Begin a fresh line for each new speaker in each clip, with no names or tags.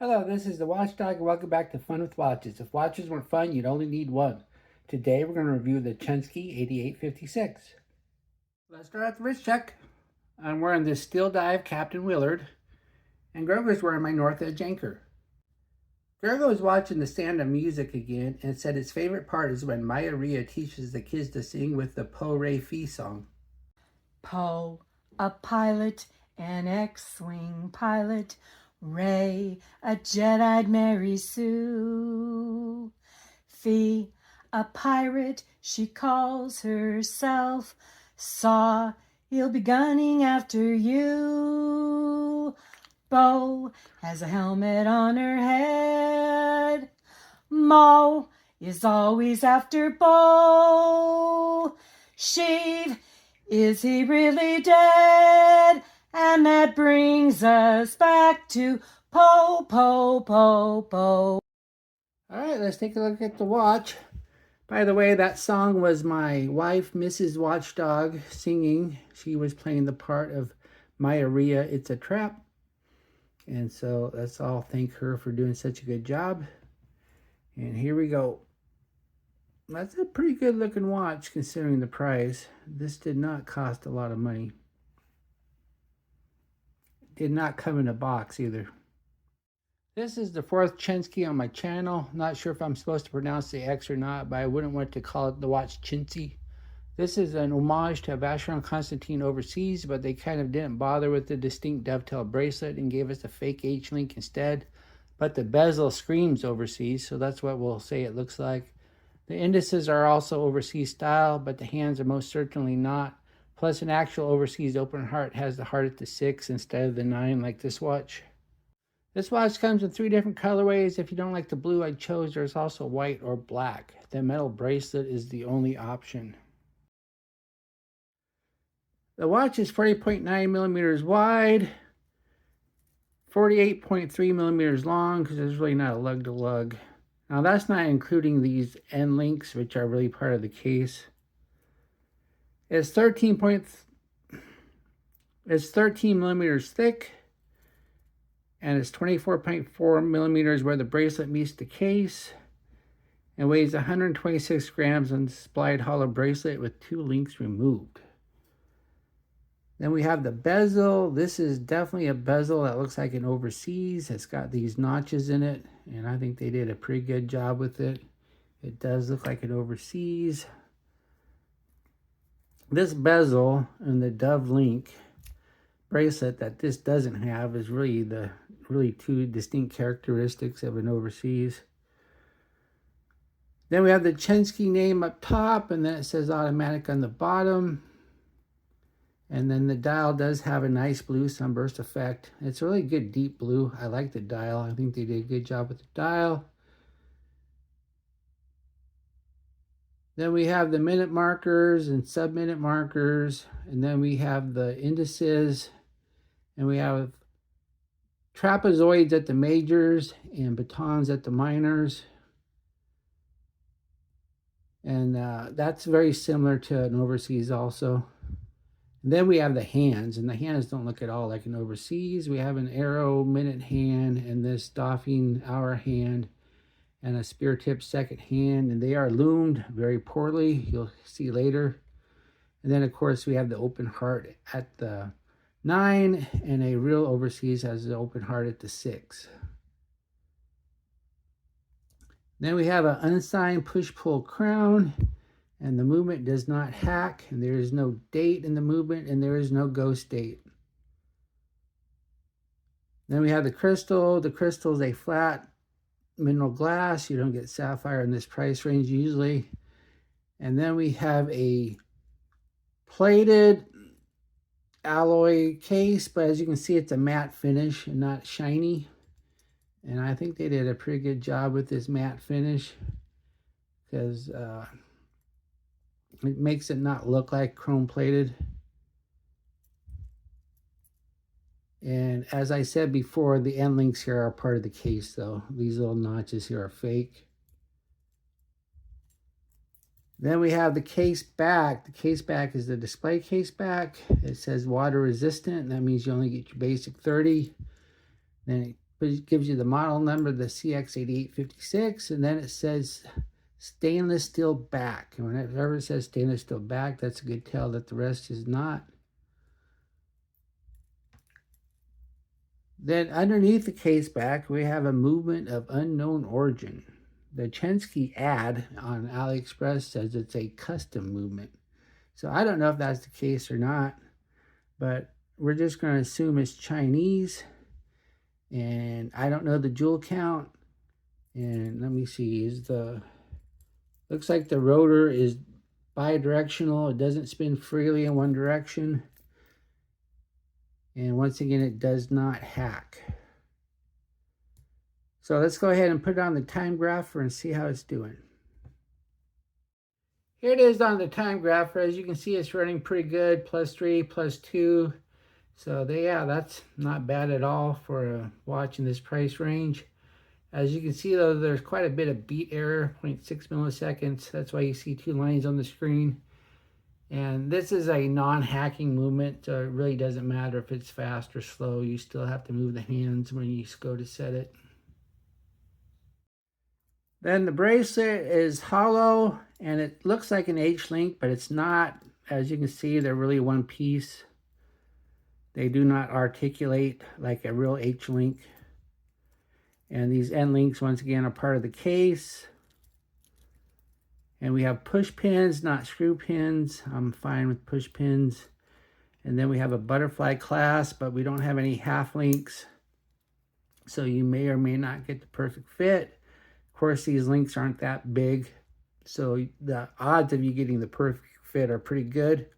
Hello, this is the Watchdog, and welcome back to Fun with Watches. If watches weren't fun, you'd only need one. Today, we're going to review the Chenxi 8856. Let's start with the wrist check. I'm wearing this Steel Dive Captain Willard, and Grover's wearing my North Edge Anchor. Grover was watching The Sound of Music again and said his favorite part is when Maya Ria teaches the kids to sing with the Po Ray Fee song.
Po, a pilot, an X-Wing pilot. Ray, a Jedi Mary Sue. Fee, a pirate, she calls herself. Saw, he'll be gunning after you. Bo has a helmet on her head. Mo is always after Bo. Sheev, is he really dead? And that brings us back to Po, Po, Po, Po.
All right, let's take a look at the watch. By the way, that song was my wife, Mrs. Watchdog, singing. She was playing the part of Maya Ria, It's a Trap. And so let's all thank her for doing such a good job. And here we go. That's a pretty good looking watch considering the price. This did not cost a lot of money. Did not come in a box either. This is the fourth Chenxi on my channel. Not sure if I'm supposed to pronounce the X or not, but I wouldn't want to call it the watch Chenxi. This is an homage to Vacheron Constantin overseas, but they kind of didn't bother with the distinct dovetail bracelet and gave us a fake H-link instead. But the bezel screams overseas, so that's what we'll say it looks like. The indices are also overseas style, but the hands are most certainly not. Plus, an actual overseas open heart has the heart at the 6 instead of the 9 like this watch. This watch comes in 3 different colorways. If you don't like the blue I chose, there's also white or black. The metal bracelet is the only option. The watch is 40.9 millimeters wide, 48.3 millimeters long, because there's really not a lug to lug. Now that's not including these end links, which are really part of the case. It's 13 millimeters thick, and it's 24.4 millimeters where the bracelet meets the case, and weighs 126 grams on the supplied hollow bracelet with 2 links removed. Then we have the bezel. This is definitely a bezel that looks like an overseas. It's got these notches in it, and I think they did a pretty good job with it. It does look like an overseas. This bezel and the dove link bracelet that this doesn't have is really 2 distinct characteristics of an overseas. Then we have the Chenxi name up top, and then it says automatic on the bottom. And then the dial does have a nice blue sunburst effect. It's a really good deep blue. I like the dial. I think they did a good job with the dial. Then we have the minute markers and sub-minute markers. And then we have the indices. And we have trapezoids at the majors and batons at the minors. And that's very similar to an overseas also. And then we have the hands, and the hands don't look at all like an overseas. We have an arrow minute hand and this doffing hour hand and a spear tip second hand, and they are loomed very poorly. You'll see later. And then, of course, we have the open heart at the 9, and a real overseas has the open heart at the 6. Then we have an unsigned push-pull crown, and the movement does not hack, and there is no date in the movement, and there is no ghost date. Then we have the crystal. The crystal is a flat mineral glass. You don't get sapphire in this price range usually. And then we have a plated alloy case, but as you can see, it's a matte finish and not shiny. And I think they did a pretty good job with this matte finish, because it makes it not look like chrome plated. And as I said before, the end links here are part of the case though. These little notches here are fake. Then we have the case back. The case back is the display case back. It says water resistant. That means you only get your basic 30. Then it it gives you the model number, the CX8856, and then it says stainless steel back. And whenever it says stainless steel back, that's a good tell that the rest is not. Then underneath the case back, we have a movement of unknown origin. The Chenxi ad on AliExpress says it's a custom movement. So I don't know if that's the case or not, but we're just going to assume it's Chinese. And I don't know the jewel count. And let me see, looks like the rotor is bidirectional. It doesn't spin freely in one direction. And once again, it does not hack. So let's go ahead and put it on the time grapher and see how it's doing. Here it is on the time grapher. As you can see, it's running pretty good, +3, +2. So yeah, that's not bad at all for a watch in this price range. As you can see though, there's quite a bit of beat error, 0.6 milliseconds. That's why you see 2 lines on the screen. And this is a non-hacking movement, so it really doesn't matter if it's fast or slow. You still have to move the hands when you go to set it. Then the bracelet is hollow, and it looks like an H-link, but it's not. As you can see, they're really one piece. They do not articulate like a real H-link. And these end links, once again, are part of the case. And we have push pins, not screw pins. I'm fine with push pins. And then we have a butterfly clasp, but we don't have any half links. So you may or may not get the perfect fit. Of course, these links aren't that big. So the odds of you getting the perfect fit are pretty good.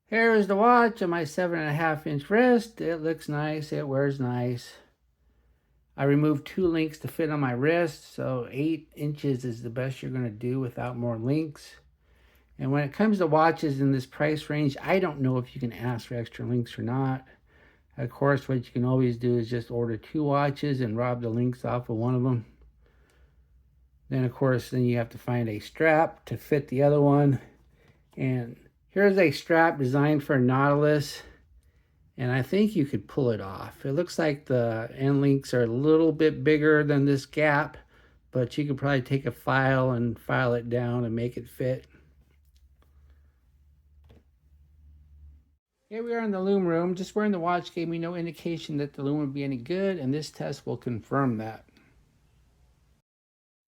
Here is the watch on my 7.5-inch wrist. It looks nice. It wears nice. I removed 2 links to fit on my wrist, so 8 inches is the best you're going to do without more links. And when it comes to watches in this price range, I don't know if you can ask for extra links or not. Of course, what you can always do is just order 2 watches and rob the links off of one of them. Then, of course, then you have to find a strap to fit the other one. And here's a strap designed for a Nautilus, and I think you could pull it off. It looks like the end links are a little bit bigger than this gap, but you could probably take a file and file it down and make it fit. Here we are in the loom room. Just wearing the watch gave me no indication that the loom would be any good, and this test will confirm that.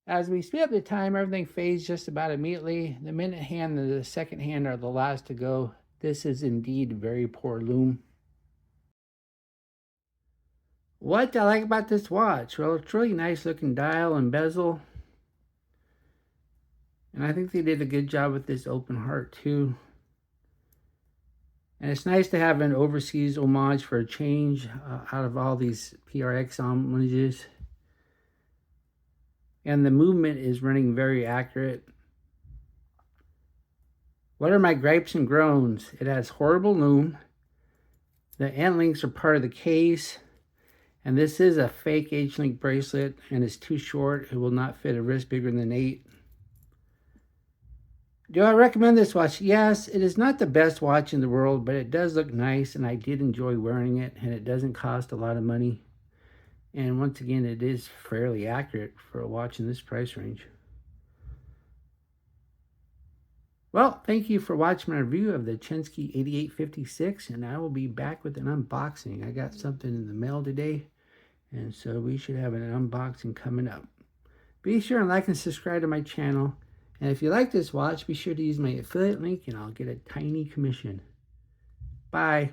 As we speed up the time, everything fades just about immediately. The minute hand and the second hand are the last to go. This is indeed very poor loom. What I like about this watch? Well, it's really nice looking dial and bezel. And I think they did a good job with this open heart too. And it's nice to have an overseas homage for a change out of all these PRX homages. And the movement is running very accurate. What are my gripes and groans? It has horrible loom. The end links are part of the case. And this is a fake H-link bracelet, and it's too short. It will not fit a wrist bigger than 8. Do I recommend this watch? Yes, it is not the best watch in the world, but it does look nice, and I did enjoy wearing it, and it doesn't cost a lot of money. And once again, it is fairly accurate for a watch in this price range. Well, thank you for watching my review of the Chenxi 8856, and I will be back with an unboxing. I got something in the mail today, and so we should have an unboxing coming up. Be sure and like and subscribe to my channel. And if you like this watch, be sure to use my affiliate link, and I'll get a tiny commission. Bye.